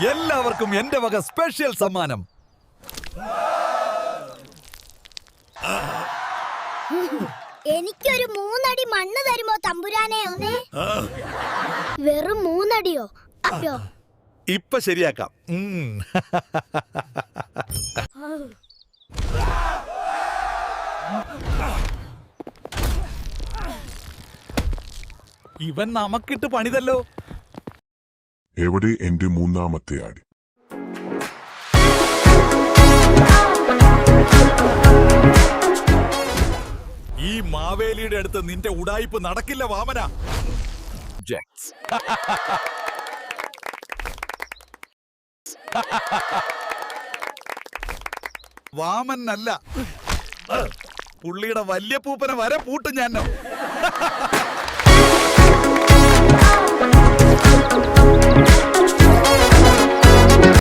എല്ലാവർക്കും എന്റെ വക സ്പെഷ്യൽ സമ്മാനം. എനിക്കൊരു 3 അടി മണ്ണ് തരുമോ തമ്പുരാനെ? വെറും 3 അടിയോ? ഇപ്പൊ ശരിയാക്കാം. ഇവൻ നമുക്കിട്ട് പണിതല്ലോ. എവിടെ എന്റെ മൂന്നാമത്തെ ആടി? ഈ മാവേലിയുടെ അടുത്ത് നിന്റെ ഉടായിപ്പ് നടക്കില്ല വാമന. വാമനല്ല, പുള്ളിയുടെ വല്യ പൂപ്പനെ വരെ പൂട്ടും ഞാൻ.